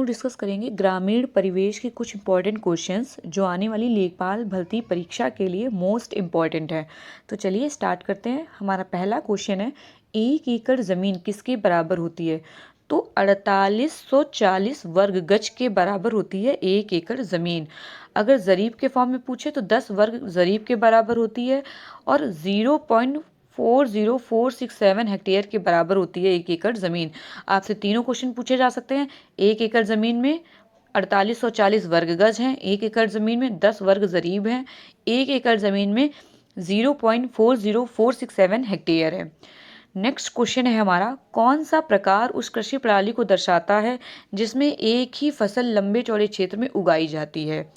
Discuss करेंगे ग्रामीण परिवेश के कुछ इंपॉर्टेंट क्वेश्चंस जो आने वाली लेखपाल भर्ती परीक्षा के लिए मोस्ट इम्पॉर्टेंट है। तो चलिए स्टार्ट करते हैं। हमारा पहला क्वेश्चन है, 1 एकड़ ज़मीन किसके बराबर होती है? तो 4840 वर्ग गज के बराबर होती है 1 एकड़ ज़मीन। अगर ज़रीब के फॉर्म में पूछे तो 10 वर्ग ज़रीब के बराबर होती है और 0.40467 हेक्टेयर के बराबर होती है 1 एकड़ ज़मीन। आपसे तीनों क्वेश्चन पूछे जा सकते हैं। 1 एकड़ ज़मीन में 4840 वर्ग गज हैं, 1 एकड़ ज़मीन में 10 वर्ग ज़रीब हैं, 1 एकड़ ज़मीन में 0.40467 हेक्टेयर है। नेक्स्ट क्वेश्चन है हमारा, कौन सा प्रकार उस कृषि प्रणाली को दर्शाता है जिसमें एक ही फसल लंबे चौड़े क्षेत्र में उगाई जाती है?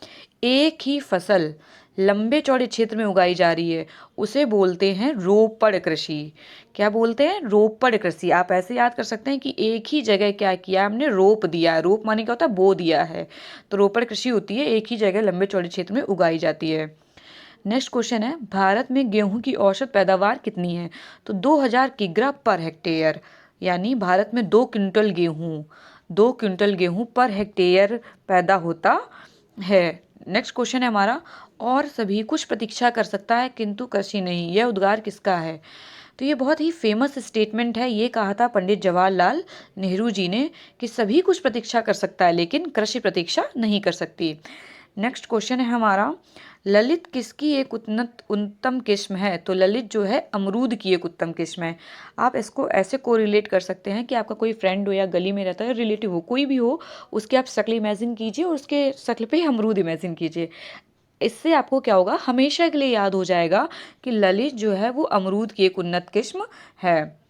एक ही फसल लंबे चौड़े क्षेत्र में उगाई जा रही है, उसे बोलते हैं रोपड़ कृषि। क्या बोलते हैं? रोपड़ कृषि। आप ऐसे याद कर सकते हैं कि एक ही जगह क्या किया हमने, रोप दिया। रोप माने क्या होता है? बो दिया है। तो रोपड़ कृषि होती है एक ही जगह लंबे चौड़े क्षेत्र में उगाई जाती है। नेक्स्ट क्वेश्चन है, भारत में गेहूं की औसत पैदावार कितनी है? तो 2000 किग्रा पर हेक्टेयर, यानी भारत में 2 क्विंटल गेहूं पर हेक्टेयर पैदा होता है। नेक्स्ट क्वेश्चन है हमारा, और सभी कुछ प्रतीक्षा कर सकता है किंतु कृषि नहीं, यह उद्गार किसका है? तो ये बहुत ही फेमस स्टेटमेंट है। ये कहा था पंडित जवाहरलाल नेहरू जी ने कि सभी कुछ प्रतीक्षा कर सकता है लेकिन कृषि प्रतीक्षा नहीं कर सकती। नेक्स्ट क्वेश्चन है हमारा, ललित किसकी एक उत्तम किस्म है? तो ललित जो है अमरूद की एक उत्तम किस्म है। आप इसको ऐसे कोरिलेट कर सकते हैं कि आपका कोई फ्रेंड हो या गली में रहता है, रिलेटिव हो, कोई भी हो, उसकी आप शक्ल इमेजिन कीजिए और उसके शक्ल पे अमरूद इमेजिन कीजिए। इससे आपको क्या होगा, हमेशा के लिए याद हो जाएगा कि ललित जो है वो अमरूद की एक उन्नत किस्म है।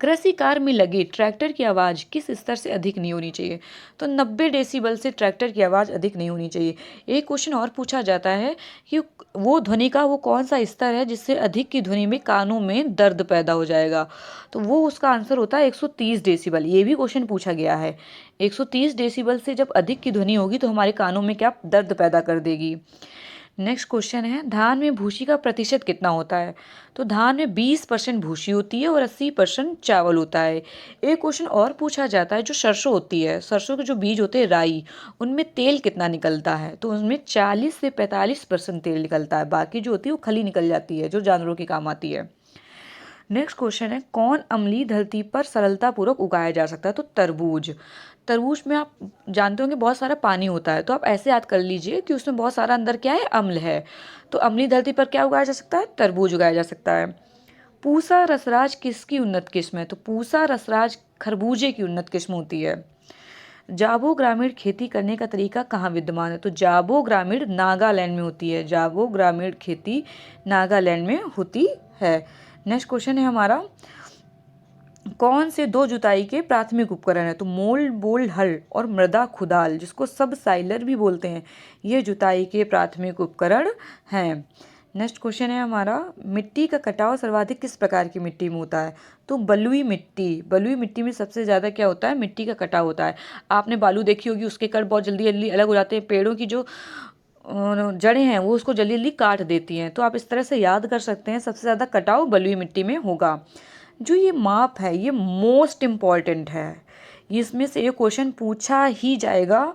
कृषि कार्य में लगे ट्रैक्टर की आवाज़ किस स्तर से अधिक नहीं होनी चाहिए? तो 90 डेसिबल से ट्रैक्टर की आवाज़ अधिक नहीं होनी चाहिए। एक क्वेश्चन और पूछा जाता है कि वो ध्वनि का वो कौन सा स्तर है जिससे अधिक की ध्वनि में कानों में दर्द पैदा हो जाएगा? तो वो उसका आंसर होता है 130 डेसिबल। ये भी क्वेश्चन पूछा गया है। 130 डेसिबल से जब अधिक की ध्वनि होगी तो हमारे कानों में क्या दर्द पैदा कर देगी। नेक्स्ट क्वेश्चन है, धान में भूसी का प्रतिशत कितना होता है? तो धान में 20% भूसी होती है और 80% चावल होता है। एक क्वेश्चन और पूछा जाता है, जो सरसों होती है, सरसों के जो बीज होते हैं राई, उनमें तेल कितना निकलता है? तो उनमें 40 से 45% तेल निकलता है, बाकी जो होती है वो खली निकल जाती है जो जानवरों के काम आती है। नेक्स्ट क्वेश्चन है, कौन अम्लीय धरती पर सरलतापूर्वक उगाया जा सकता है? तो तरबूज। तरबूज में आप जानते होंगे बहुत सारा पानी होता है, तो आप ऐसे याद कर लीजिए कि उसमें बहुत सारा अंदर क्या है, अम्ल है। तो अम्लीय धरती पर क्या उगाया जा सकता है? तरबूज उगाया जा सकता है। पूसा रसराज किसकी उन्नत किस्म है? तो पूसा रसराज खरबूजे की उन्नत किस्म होती है। जाबो ग्रामीण खेती करने का तरीका कहाँ विद्यमान है? तो जाबो ग्रामीण नागालैंड में होती है। जाबो ग्रामीण खेती नागालैंड में होती है। नेक्स्ट क्वेश्चन है हमारा, कौन से दो जुताई के प्राथमिक उपकरण है? तो मोल बोल हल और मृदा खुदाल, जिसको सब साइलर भी बोलते हैं, ये जुताई के प्राथमिक उपकरण हैं। नेक्स्ट क्वेश्चन है हमारा, मिट्टी का कटाव सर्वाधिक किस प्रकार की मिट्टी में होता है? तो बलुई मिट्टी। बलुई मिट्टी में सबसे ज़्यादा क्या होता है? मिट्टी का कटाव होता है। आपने बालू देखी होगी, उसके कण बहुत जल्दी जल्दी अलग हो जाते हैं। पेड़ों की जो जड़ें हैं वो उसको जल्दी जल्दी काट देती हैं। तो आप इस तरह से याद कर सकते हैं, सबसे ज़्यादा कटाव बलुई मिट्टी में होगा। जो ये माप है ये मोस्ट इम्पॉर्टेंट है, इसमें से एक क्वेश्चन पूछा ही जाएगा।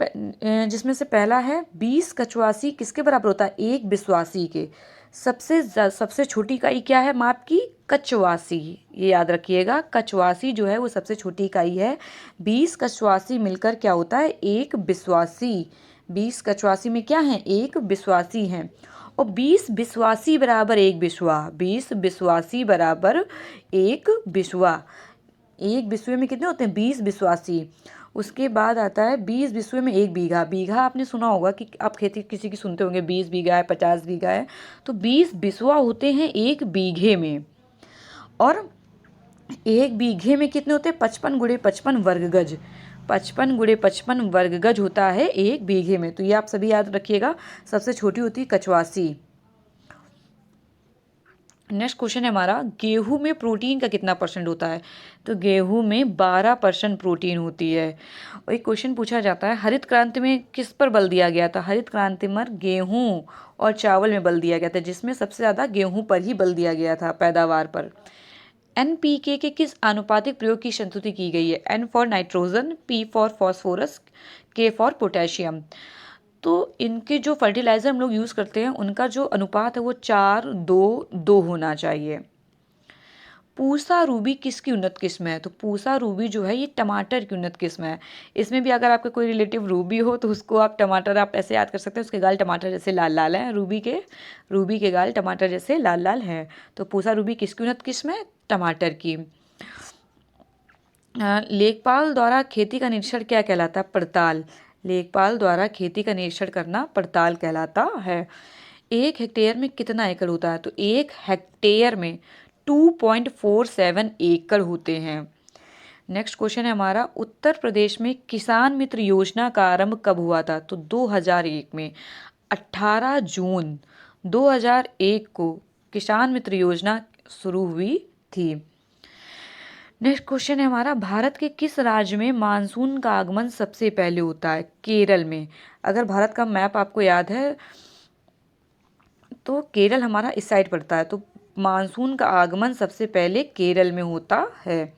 जिसमें से पहला है, 20 कचवासी किसके बराबर होता है? 1 बिस्वासी के। सबसे छोटी इकाई क्या है माप की? कचवासी। ये याद रखिएगा, कचवासी जो है वो सबसे छोटी इकाई है। 20 कचवासी मिलकर क्या होता है? 1 बिस्वासी। 20 कचवासी में क्या है? 1 बिस्वासी हैं। और 20 बिस्वासी बराबर 1 बिस्वा। 20 बिस्वासी बराबर 1 बिस्वा। एक बिस्वे में कितने होते हैं? 20 बिस्वासी। उसके बाद आता है 20 बिस्वे में 1 बीघा। बीघा आपने सुना होगा कि आप खेती किसी की सुनते होंगे, 20 बीघा है, 50 बीघा है। तो 20 बिस्वा होते हैं 1 बीघे में। और 1 बीघे में कितने होते हैं? 55 गुणे 55 वर्ग गज। 55 गुणे 55 वर्ग गज होता है 1 बीघे में। तो ये आप सभी याद रखिएगा। सबसे छोटी होती है कचवासी। नेक्स्ट क्वेश्चन है हमारा, गेहूं में प्रोटीन का कितना परसेंट होता है? तो गेहूं में 12% प्रोटीन होती है। और एक क्वेश्चन पूछा जाता है, हरित क्रांति में किस पर बल दिया गया था? हरित क्रांति में गेहूं और चावल में बल दिया गया था, जिसमें सबसे ज़्यादा गेहूं पर ही बल दिया गया था पैदावार पर। एनपीके के किस आनुपातिक प्रयोग की संस्तुति की गई है? N for nitrogen, P for phosphorus, K for potassium. तो इनके जो फर्टिलाइज़र हम लोग यूज़ करते हैं उनका जो अनुपात है वो 4-2-2 होना चाहिए। पूसा रूबी किसकी उन्नत किस्म है? तो पूसा रूबी जो है ये टमाटर की उन्नत किस्म है। इसमें भी अगर आपका कोई रिलेटिव रूबी हो तो उसको आप टमाटर आप ऐसे याद कर सकते हैं, उसके गाल टमाटर जैसे लाल लाल हैं। रूबी के गाल टमाटर जैसे लाल लाल हैं। तो पूसा रूबी किसकी उन्नत किस्म है? टमाटर की। लेखपाल द्वारा खेती का निरीक्षण क्या कहलाता है? पड़ताल। लेखपाल द्वारा खेती का निरीक्षण करना पड़ताल कहलाता है। 1 हेक्टेयर में कितना एकड़ होता है? तो 1 हेक्टेयर में 2.47 एकड़ होते हैं। नेक्स्ट क्वेश्चन है हमारा, उत्तर प्रदेश में किसान मित्र योजना का आरंभ कब हुआ था? तो 2001 में। 18 जून 2001 को किसान मित्र योजना शुरू हुई थी। नेक्स्ट क्वेश्चन है हमारा, भारत के किस राज्य में मानसून का आगमन सबसे पहले होता है? केरल में। अगर भारत का मैप आपको याद है तो केरल हमारा इस साइड पड़ता है, तो मानसून का आगमन सबसे पहले केरल में होता है।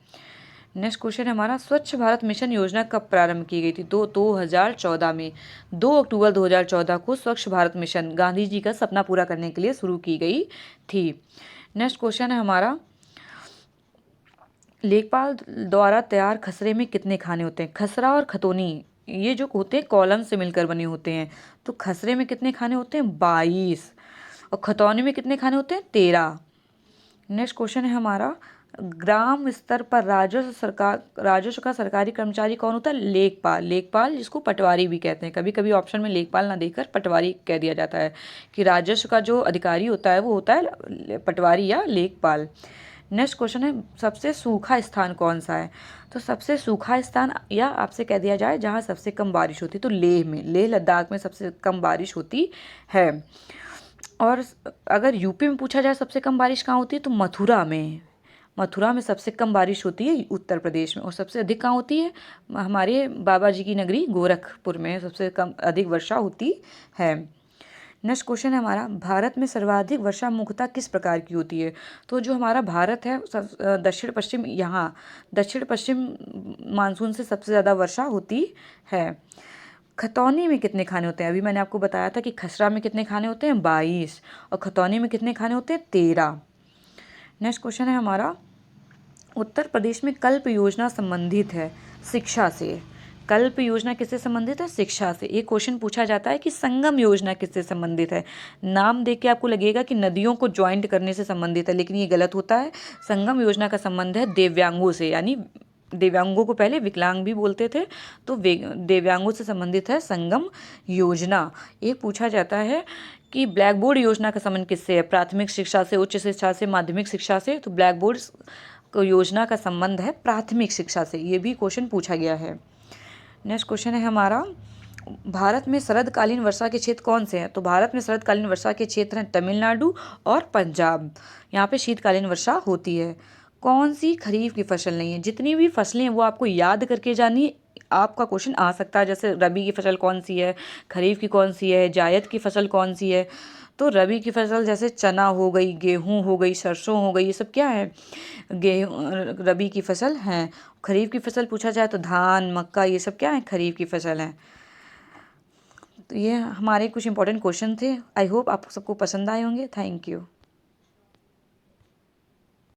नेक्स्ट क्वेश्चन है हमारा, स्वच्छ भारत मिशन योजना कब प्रारंभ की गई थी? 2014 में। 2 अक्टूबर 2014 को स्वच्छ भारत मिशन गांधी जी का सपना पूरा करने के लिए शुरू की गई थी। नेक्स्ट क्वेश्चन है हमारा, लेखपाल द्वारा तैयार खसरे में कितने खाने होते हैं? खसरा और खतौनी ये जो होते हैं कॉलम से मिलकर बने होते हैं। तो खसरे में कितने खाने होते हैं? 22। और खतौनी में कितने खाने होते हैं? 13। नेक्स्ट क्वेश्चन है हमारा, ग्राम स्तर पर राजस्व का सरकारी कर्मचारी कौन होता है? लेखपाल। लेखपाल जिसको पटवारी भी कहते हैं। कभी कभी ऑप्शन में लेखपाल ना देकर पटवारी कह दिया जाता है कि राजस्व का जो अधिकारी होता है वो होता है पटवारी या लेखपाल। नेक्स्ट क्वेश्चन है, सबसे सूखा स्थान कौन सा है? तो सबसे सूखा स्थान या आपसे कह दिया जाए जहाँ सबसे कम बारिश होती है, तो लेह में। लेह लद्दाख में सबसे कम बारिश होती है। और अगर यूपी में पूछा जाए सबसे कम बारिश कहाँ होती है, तो मथुरा में। मथुरा में सबसे कम बारिश होती है उत्तर प्रदेश में। और सबसे अधिक कहाँ होती है? हमारे बाबा जी की नगरी गोरखपुर में सबसे कम अधिक वर्षा होती है। नेक्स्ट क्वेश्चन है हमारा, भारत में सर्वाधिक वर्षा मुख्यतः किस प्रकार की होती है? तो जो हमारा भारत है दक्षिण पश्चिम, यहाँ दक्षिण पश्चिम मानसून से सबसे ज़्यादा वर्षा होती है। खतौनी में कितने खाने होते हैं? अभी मैंने आपको बताया था कि खसरा में कितने खाने होते हैं? 22। और खतौनी में कितने खाने होते हैं? 13। नेक्स्ट क्वेश्चन है हमारा, उत्तर प्रदेश में कल्प योजना संबंधित है शिक्षा से। कल्प योजना किससे संबंधित है? शिक्षा से। एक क्वेश्चन पूछा जाता है कि संगम योजना किससे संबंधित है? नाम देख के आपको लगेगा कि नदियों को ज्वाइंट करने से संबंधित है, लेकिन ये गलत होता है। संगम योजना का संबंध है दिव्यांगों से, यानी दिव्यांगों को पहले विकलांग भी बोलते थे, तो दिव्यांगों से संबंधित है संगम योजना। एक पूछा जाता है कि ब्लैक बोर्ड योजना का संबंध किससे है? प्राथमिक शिक्षा से, उच्च शिक्षा से, माध्यमिक शिक्षा से। तो ब्लैक बोर्ड योजना का संबंध है प्राथमिक शिक्षा से। ये भी क्वेश्चन पूछा गया है। नेक्स्ट क्वेश्चन है हमारा, भारत में शरदकालीन वर्षा के क्षेत्र कौन से हैं? तो भारत में शरदकालीन वर्षा के क्षेत्र हैं तमिलनाडु और पंजाब। यहाँ पे शीतकालीन वर्षा होती है। कौन सी खरीफ की फसल नहीं है? जितनी भी फसलें हैं वो आपको याद करके जानी, आपका क्वेश्चन आ सकता है। जैसे रबी की फसल कौन सी है, खरीफ की कौन सी है, जायद की फसल कौन सी है। तो रबी की फसल जैसे चना हो गई, गेहूं हो गई, सरसों हो गई, ये सब क्या है? गेहूं रबी की फसल हैं। खरीफ की फसल पूछा जाए तो धान, मक्का, ये सब क्या है? खरीफ की फसल हैं। तो ये हमारे कुछ इंपॉर्टेंट क्वेश्चन थे। आई होप आप सबको पसंद आए होंगे। Thank you.